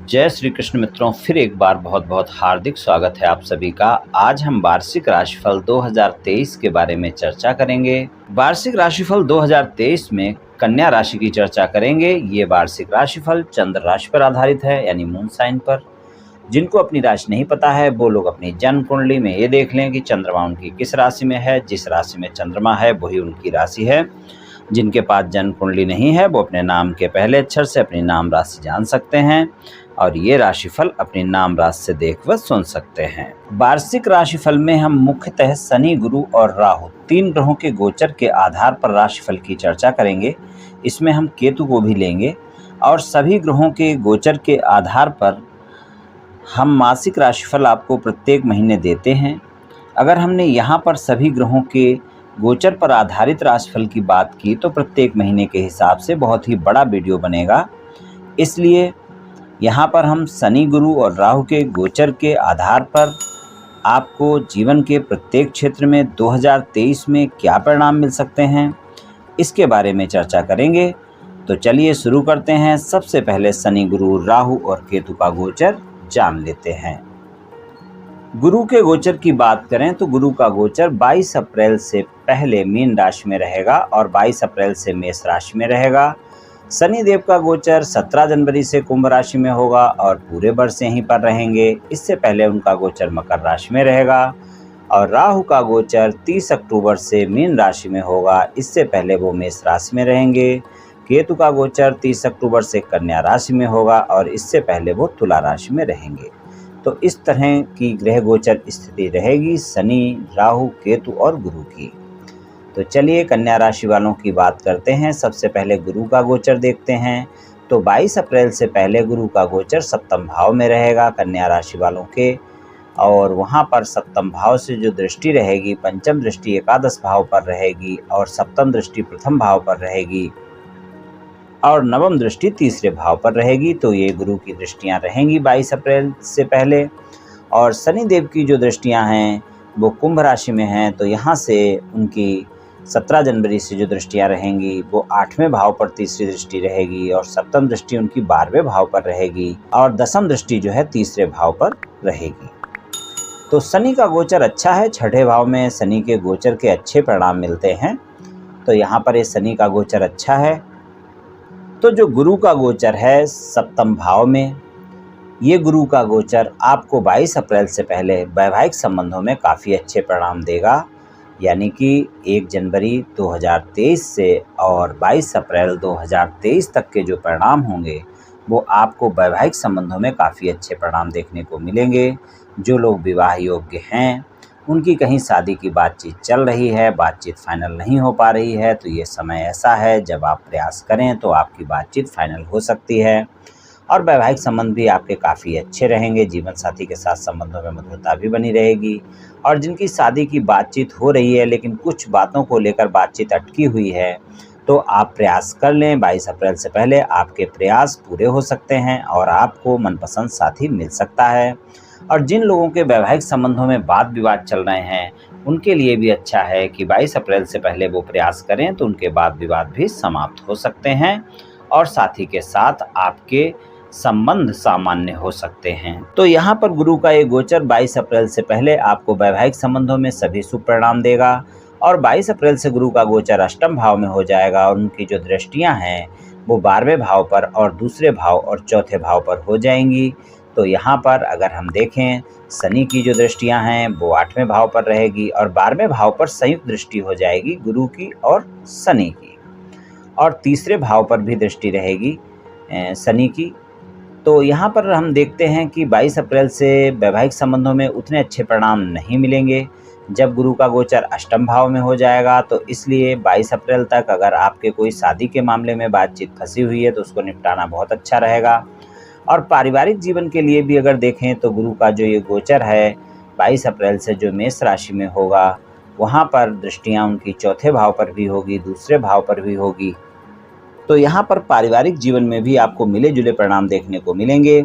जय श्री कृष्ण मित्रों, फिर एक बार बहुत बहुत हार्दिक स्वागत है आप सभी का। आज हम वार्षिक राशिफल 2023 के बारे में चर्चा करेंगे। वार्षिक राशिफल 2023 में कन्या राशि की चर्चा करेंगे। ये वार्षिक राशिफल चंद्र राशि पर आधारित है, यानी मून साइन पर। जिनको अपनी राशि नहीं पता है वो लोग अपनी जन्म कुंडली में ये देख लें कि चंद्रमा उनकी किस राशि में है। जिस राशि में चंद्रमा है वही उनकी राशि है। जिनके पास जन्म कुंडली नहीं है वो अपने नाम के पहले अक्षर से अपनी नाम राशि जान सकते हैं और ये राशिफल अपनी नाम राशि से देख व सुन सकते हैं। वार्षिक राशिफल में हम मुख्यतः शनि, गुरु और राहु तीन ग्रहों के गोचर के आधार पर राशिफल की चर्चा करेंगे। इसमें हम केतु को भी लेंगे और सभी ग्रहों के गोचर के आधार पर हम मासिक राशिफल आपको प्रत्येक महीने देते हैं। अगर हमने यहाँ पर सभी ग्रहों के गोचर पर आधारित राशिफल की बात की तो प्रत्येक महीने के हिसाब से बहुत ही बड़ा वीडियो बनेगा। इसलिए यहाँ पर हम शनि, गुरु और राहु के गोचर के आधार पर आपको जीवन के प्रत्येक क्षेत्र में 2023 में क्या परिणाम मिल सकते हैं, इसके बारे में चर्चा करेंगे। तो चलिए शुरू करते हैं। सबसे पहले शनि, गुरु, राहु और केतु का गोचर जान लेते हैं। गुरु के गोचर की बात करें तो गुरु का गोचर 22 अप्रैल से पहले मीन राशि में रहेगा और 22 अप्रैल से मेष राशि में रहेगा। शनि देव का गोचर 17 जनवरी से कुंभ राशि में होगा और पूरे वर्ष यहीं पर रहेंगे। इससे पहले उनका गोचर मकर राशि में रहेगा। और राहु का गोचर 30 अक्टूबर से मीन राशि में होगा। इससे पहले वो मेष राशि में रहेंगे। केतु का गोचर 30 अक्टूबर से कन्या राशि में होगा और इससे पहले वो तुला राशि में रहेंगे। तो इस तरह की ग्रह गोचर स्थिति रहेगी शनि, राहु, केतु और गुरु की। तो चलिए कन्या राशि वालों की बात करते हैं। सबसे पहले गुरु का गोचर देखते हैं। तो 22 अप्रैल से पहले गुरु का गोचर सप्तम भाव में रहेगा कन्या राशि वालों के, और वहां पर सप्तम भाव से जो दृष्टि रहेगी, पंचम दृष्टि एकादश भाव पर रहेगी और सप्तम दृष्टि प्रथम भाव पर रहेगी और नवम दृष्टि तीसरे भाव पर रहेगी। तो ये गुरु की दृष्टियां रहेंगी 22 अप्रैल से पहले। और शनि देव की जो दृष्टियां हैं वो कुंभ राशि में हैं, तो यहाँ से उनकी 17 जनवरी से जो दृष्टियां रहेंगी वो 8वें भाव पर तीसरी दृष्टि रहेगी और सप्तम दृष्टि उनकी 12वें भाव पर रहेगी और दसम दृष्टि जो है तीसरे भाव पर रहेगी। तो शनि का गोचर अच्छा है। 6ठे भाव में शनि के गोचर के अच्छे परिणाम मिलते हैं। तो यहाँ पर ये शनि का गोचर अच्छा है। तो जो गुरु का गोचर है सप्तम भाव में, ये गुरु का गोचर आपको 22 अप्रैल से पहले वैवाहिक संबंधों में काफ़ी अच्छे परिणाम देगा। यानी कि 1 जनवरी 2023 से और 22 अप्रैल 2023 तक के जो परिणाम होंगे वो आपको वैवाहिक संबंधों में काफ़ी अच्छे परिणाम देखने को मिलेंगे। जो लोग विवाह योग्य हैं, उनकी कहीं शादी की बातचीत चल रही है, बातचीत फाइनल नहीं हो पा रही है, तो ये समय ऐसा है जब आप प्रयास करें तो आपकी बातचीत फाइनल हो सकती है। और वैवाहिक संबंध भी आपके काफ़ी अच्छे रहेंगे। जीवन साथी के साथ संबंधों में मधुरता भी बनी रहेगी। और जिनकी शादी की बातचीत हो रही है लेकिन कुछ बातों को लेकर बातचीत अटकी हुई है, तो आप प्रयास कर लें। 22 अप्रैल से पहले आपके प्रयास पूरे हो सकते हैं और आपको मनपसंद साथी मिल सकता है। और जिन लोगों के वैवाहिक संबंधों में वाद विवाद चल रहे हैं, उनके लिए भी अच्छा है कि 22 अप्रैल से पहले वो प्रयास करें, तो उनके वाद विवाद भी समाप्त हो सकते हैं और साथी के साथ आपके संबंध सामान्य हो सकते हैं। तो यहाँ पर गुरु का ये गोचर 22 अप्रैल से पहले आपको वैवाहिक संबंधों में सभी शुभ परिणाम देगा। और 22 अप्रैल से गुरु का गोचर अष्टम भाव में हो जाएगा और उनकी जो दृष्टियाँ हैं वो 12वें भाव पर और दूसरे भाव और चौथे भाव पर हो जाएंगी। तो यहाँ पर अगर हम देखें, शनि की जो दृष्टियाँ हैं वो 8वें भाव पर रहेगी और 12वें भाव पर संयुक्त दृष्टि हो जाएगी गुरु की और शनि की, और तीसरे भाव पर भी दृष्टि रहेगी शनि की। तो यहाँ पर हम देखते हैं कि 22 अप्रैल से वैवाहिक संबंधों में उतने अच्छे परिणाम नहीं मिलेंगे जब गुरु का गोचर अष्टम भाव में हो जाएगा। तो इसलिए 22 अप्रैल तक अगर आपके कोई शादी के मामले में बातचीत फंसी हुई है तो उसको निपटाना बहुत अच्छा रहेगा। और पारिवारिक जीवन के लिए भी अगर देखें तो गुरु का जो ये गोचर है 22 अप्रैल से जो मेष राशि में होगा, वहाँ पर दृष्टियाँ उनकी चौथे भाव पर भी होगी, दूसरे भाव पर भी होगी। तो यहाँ पर पारिवारिक जीवन में भी आपको मिले जुले परिणाम देखने को मिलेंगे,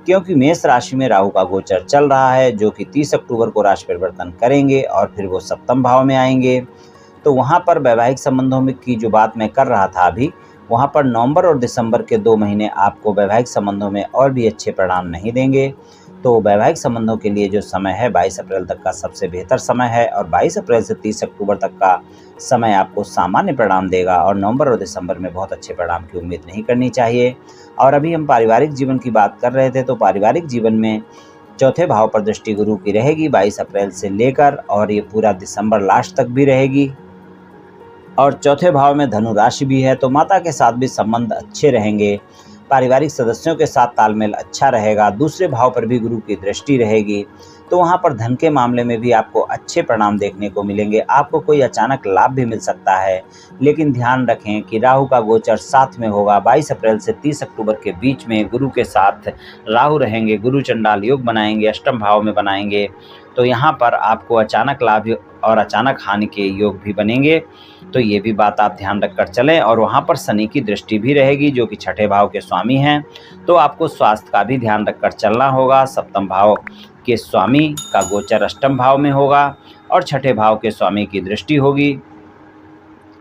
क्योंकि मेष राशि में राहु का गोचर चल रहा है जो कि 30 अक्टूबर को राशि परिवर्तन करेंगे और फिर वो सप्तम भाव में आएंगे। तो वहाँ पर वैवाहिक संबंधों में की जो बात मैं कर रहा था अभी, वहाँ पर नवंबर और दिसंबर के 2 महीने आपको वैवाहिक संबंधों में और भी अच्छे परिणाम नहीं देंगे। तो वैवाहिक संबंधों के लिए जो समय है 22 अप्रैल तक का सबसे बेहतर समय है, और 22 अप्रैल से 30 अक्टूबर तक का समय आपको सामान्य परिणाम देगा, और नवंबर और दिसंबर में बहुत अच्छे परिणाम की उम्मीद नहीं करनी चाहिए। और अभी हम पारिवारिक जीवन की बात कर रहे थे, तो पारिवारिक जीवन में चौथे भाव पर दृष्टि गुरु की रहेगी 22 अप्रैल से लेकर, और ये पूरा दिसंबर लास्ट तक भी रहेगी। और चौथे भाव में धनु राशि भी है, तो माता के साथ भी संबंध अच्छे रहेंगे, पारिवारिक सदस्यों के साथ तालमेल अच्छा रहेगा। दूसरे भाव पर भी गुरु की दृष्टि रहेगी, तो वहाँ पर धन के मामले में भी आपको अच्छे परिणाम देखने को मिलेंगे। आपको कोई अचानक लाभ भी मिल सकता है, लेकिन ध्यान रखें कि राहु का गोचर साथ में होगा। 22 अप्रैल से 30 अक्टूबर के बीच में गुरु के साथ राहु रहेंगे, गुरु चंडाल योग बनाएंगे, अष्टम भाव में बनाएंगे, तो यहाँ पर आपको अचानक लाभ और अचानक हानि के योग भी बनेंगे। तो ये भी बात आप ध्यान रखकर चलें। और वहाँ पर शनि की दृष्टि भी रहेगी, जो कि छठे भाव के स्वामी हैं, तो आपको स्वास्थ्य का भी ध्यान रखकर चलना होगा। सप्तम भाव के स्वामी का गोचर अष्टम भाव में होगा, और छठे भाव के स्वामी की दृष्टि होगी,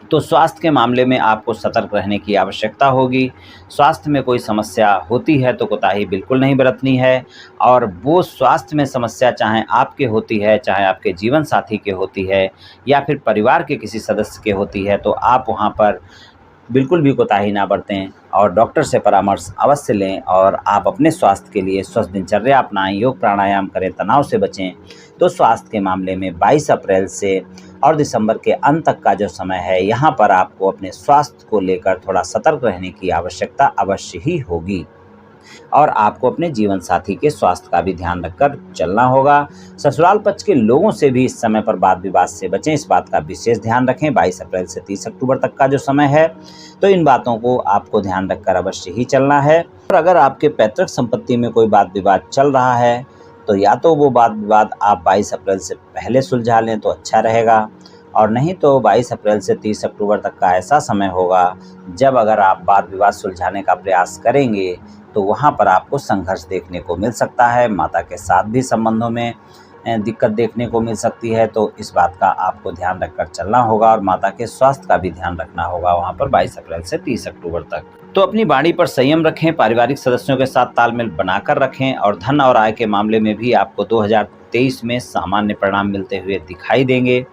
तो स्वास्थ्य के मामले में आपको सतर्क रहने की आवश्यकता होगी। स्वास्थ्य में कोई समस्या होती है तो कोताही बिल्कुल नहीं बरतनी है, और वो स्वास्थ्य में समस्या चाहे आपके होती है, चाहे आपके जीवन साथी के होती है, या फिर परिवार के किसी सदस्य के होती है, तो आप वहाँ पर बिल्कुल भी कोताही ना बरतें और डॉक्टर से परामर्श अवश्य लें। और आप अपने स्वास्थ्य के लिए स्वस्थ दिनचर्या अपनाएं, योग प्राणायाम करें, तनाव से बचें। तो स्वास्थ्य के मामले में 22 अप्रैल से और दिसंबर के अंत तक का जो समय है, यहाँ पर आपको अपने स्वास्थ्य को लेकर थोड़ा सतर्क रहने की आवश्यकता अवश्य ही होगी, और आपको अपने जीवन साथी के स्वास्थ्य का भी ध्यान रखकर चलना होगा। ससुराल पक्ष के लोगों से भी इस समय पर वाद विवाद से बचें, इस बात का विशेष ध्यान रखें। 22 अप्रैल से 30 अक्टूबर तक का जो समय है, तो इन बातों को आपको ध्यान रखकर अवश्य ही चलना है। और अगर आपके पैतृक संपत्ति में कोई वाद विवाद चल रहा है, तो या तो वो वाद विवाद आप 22 अप्रैल से पहले सुलझा लें तो अच्छा रहेगा, और नहीं तो 22 अप्रैल से 30 अक्टूबर तक का ऐसा समय होगा जब अगर आप वाद विवाद सुलझाने का प्रयास करेंगे, तो वहाँ पर आपको संघर्ष देखने को मिल सकता है। माता के साथ भी संबंधों में दिक्कत देखने को मिल सकती है, तो इस बात का आपको ध्यान रखकर चलना होगा, और माता के स्वास्थ्य का भी ध्यान रखना होगा वहाँ पर 22 अप्रैल से 30 अक्टूबर तक। तो अपनी वाणी पर संयम रखें, पारिवारिक सदस्यों के साथ तालमेल बनाकर रखें, और धन और आय के मामले में भी आपको 2023 में सामान्य परिणाम मिलते हुए दिखाई देंगे।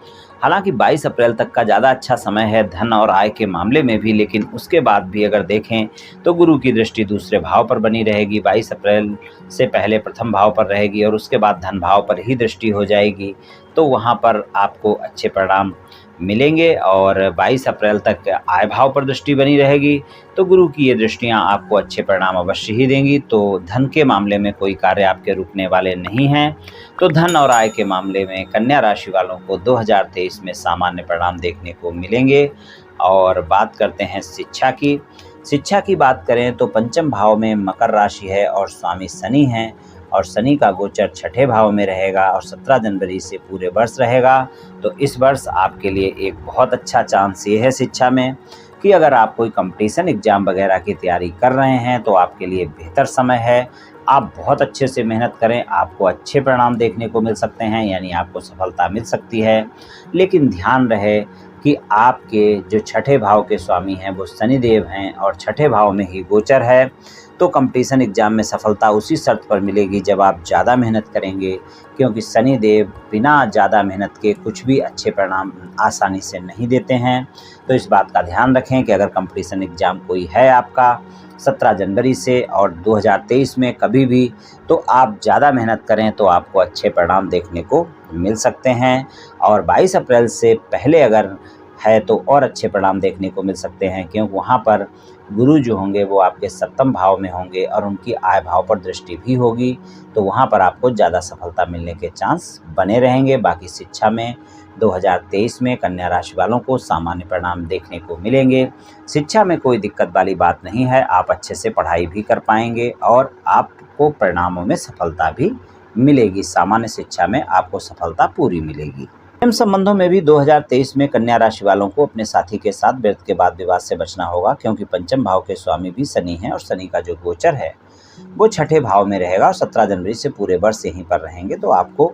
हालांकि 22 अप्रैल तक का ज़्यादा अच्छा समय है धन और आय के मामले में भी, लेकिन उसके बाद भी अगर देखें तो गुरु की दृष्टि दूसरे भाव पर बनी रहेगी। 22 अप्रैल से पहले प्रथम भाव पर रहेगी, और उसके बाद धन भाव पर ही दृष्टि हो जाएगी, तो वहाँ पर आपको अच्छे परिणाम मिलेंगे। और 22 अप्रैल तक आय भाव पर दृष्टि बनी रहेगी, तो गुरु की ये दृष्टियाँ आपको अच्छे परिणाम अवश्य ही देंगी। तो धन के मामले में कोई कार्य आपके रुकने वाले नहीं हैं। तो धन और आय के मामले में कन्या राशि वालों को 2023 में सामान्य परिणाम देखने को मिलेंगे। और बात करते हैं शिक्षा की। शिक्षा की बात करें तो पंचम भाव में मकर राशि है, और स्वामी शनि हैं, और शनि का गोचर छठे भाव में रहेगा, और 17 जनवरी से पूरे वर्ष रहेगा। तो इस वर्ष आपके लिए एक बहुत अच्छा चांस ये है शिक्षा में कि अगर आप कोई कंपटीशन एग्जाम वगैरह की तैयारी कर रहे हैं, तो आपके लिए बेहतर समय है। आप बहुत अच्छे से मेहनत करें, आपको अच्छे परिणाम देखने को मिल सकते हैं, यानी आपको सफलता मिल सकती है। लेकिन ध्यान रहे कि आपके जो छठे भाव के स्वामी हैं वो शनिदेव हैं, और छठे भाव में ही गोचर है। तो कंपटीशन एग्ज़ाम में सफलता उसी शर्त पर मिलेगी जब आप ज़्यादा मेहनत करेंगे, क्योंकि शनिदेव बिना ज़्यादा मेहनत के कुछ भी अच्छे परिणाम आसानी से नहीं देते हैं। तो इस बात का ध्यान रखें कि अगर कंपटीशन एग्ज़ाम कोई है आपका 17 जनवरी से और 2023 में कभी भी, तो आप ज़्यादा मेहनत करें तो आपको अच्छे परिणाम देखने को मिल सकते हैं। और 22 अप्रैल से पहले अगर है तो और अच्छे परिणाम देखने को मिल सकते हैं, क्योंकि वहाँ पर गुरु जो होंगे वो आपके सप्तम भाव में होंगे, और उनकी आय भाव पर दृष्टि भी होगी, तो वहाँ पर आपको ज़्यादा सफलता मिलने के चांस बने रहेंगे। बाकी शिक्षा में 2023 में कन्या राशि वालों को सामान्य परिणाम देखने को मिलेंगे। शिक्षा में कोई दिक्कत वाली बात नहीं है, आप अच्छे से पढ़ाई भी कर पाएंगे, और आपको परिणामों में सफलता भी मिलेगी। सामान्य शिक्षा में आपको सफलता पूरी मिलेगी। प्रेम संबंधों में भी 2023 में कन्या राशि वालों को अपने साथी के साथ व्यर्थ के बाद विवाद से बचना होगा, क्योंकि पंचम भाव के स्वामी भी शनि हैं, और शनि का जो गोचर है वो छठे भाव में रहेगा, और 17 जनवरी से पूरे वर्ष यहीं पर रहेंगे। तो आपको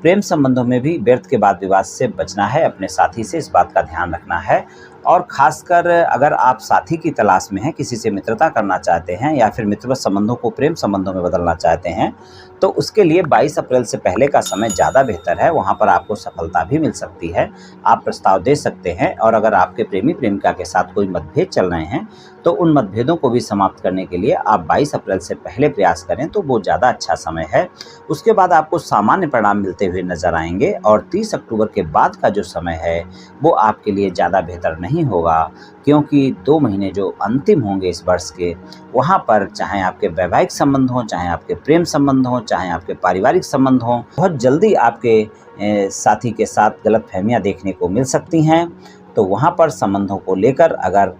प्रेम संबंधों में भी व्यर्थ के बाद विवाद से बचना है, अपने साथी से इस बात का ध्यान रखना है। और ख़ासकर अगर आप साथी की तलाश में हैं, किसी से मित्रता करना चाहते हैं या फिर मित्रवत संबंधों को प्रेम संबंधों में बदलना चाहते हैं, तो उसके लिए 22 अप्रैल से पहले का समय ज़्यादा बेहतर है। वहाँ पर आपको सफलता भी मिल सकती है। आप प्रस्ताव दे सकते हैं और अगर आपके प्रेमी प्रेमिका के साथ कोई मतभेद चल रहे हैं, तो उन मतभेदों को भी समाप्त करने के लिए आप 22 अप्रैल से पहले प्रयास करें तो वो ज़्यादा अच्छा समय है। उसके बाद आपको सामान्य परिणाम मिलते हुए नज़र आएंगे और 30 अक्टूबर के बाद का जो समय है वो आपके लिए ज़्यादा बेहतर नहीं होगा, क्योंकि 2 महीने जो अंतिम होंगे इस वर्ष के, वहाँ पर चाहे आपके वैवाहिक संबंध हों, चाहे आपके प्रेम संबंध हों, चाहे आपके पारिवारिक संबंध हों, बहुत जल्दी आपके साथी के साथ गलतफहमियां देखने को मिल सकती हैं। तो वहाँ पर संबंधों को लेकर अगर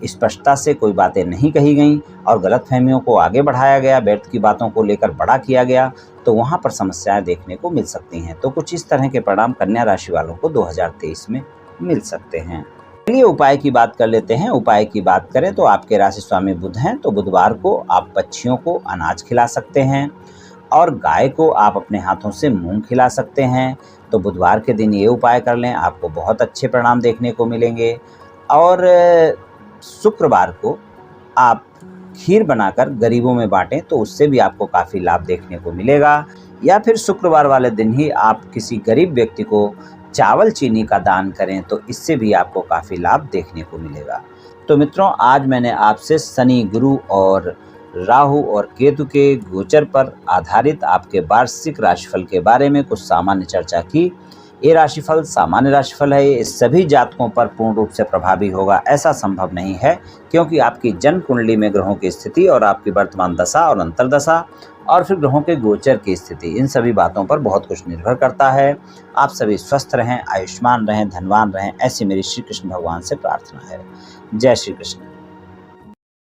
स्पष्टता से कोई बातें नहीं कही गई और गलतफहमियों को आगे बढ़ाया गया, व्यर्थ की बातों को लेकर बड़ा किया गया, तो वहाँ पर समस्याएं देखने को मिल सकती हैं। तो कुछ इस तरह के परिणाम कन्या राशि वालों को 2023 में मिल सकते हैं। चलिए उपाय की बात कर लेते हैं। उपाय की बात करें तो आपके राशि स्वामी बुध हैं, तो बुधवार को आप पक्षियों को अनाज खिला सकते हैं और गाय को आप अपने हाथों से मूंग खिला सकते हैं। तो बुधवार के दिन ये उपाय कर लें, आपको बहुत अच्छे परिणाम देखने को मिलेंगे। और शुक्रवार को आप खीर बनाकर गरीबों में बांटें, तो उससे भी आपको काफ़ी लाभ देखने को मिलेगा। या फिर शुक्रवार वाले दिन ही आप किसी गरीब व्यक्ति को चावल चीनी का दान करें, तो इससे भी आपको काफ़ी लाभ देखने को मिलेगा। तो मित्रों, आज मैंने आपसे शनि, गुरु और राहु और केतु के गोचर पर आधारित आपके वार्षिक राशिफल के बारे में कुछ सामान्य चर्चा की। ये राशिफल सामान्य राशिफल है, ये सभी जातकों पर पूर्ण रूप से प्रभावी होगा ऐसा संभव नहीं है, क्योंकि आपकी जन्म कुंडली में ग्रहों की स्थिति और आपकी वर्तमान दशा और अंतर्दशा और फिर ग्रहों के गोचर की स्थिति, इन सभी बातों पर बहुत कुछ निर्भर करता है। आप सभी स्वस्थ रहें, आयुष्मान रहें, धनवान रहें, ऐसी मेरी श्री कृष्ण भगवान से प्रार्थना है। जय श्री कृष्ण।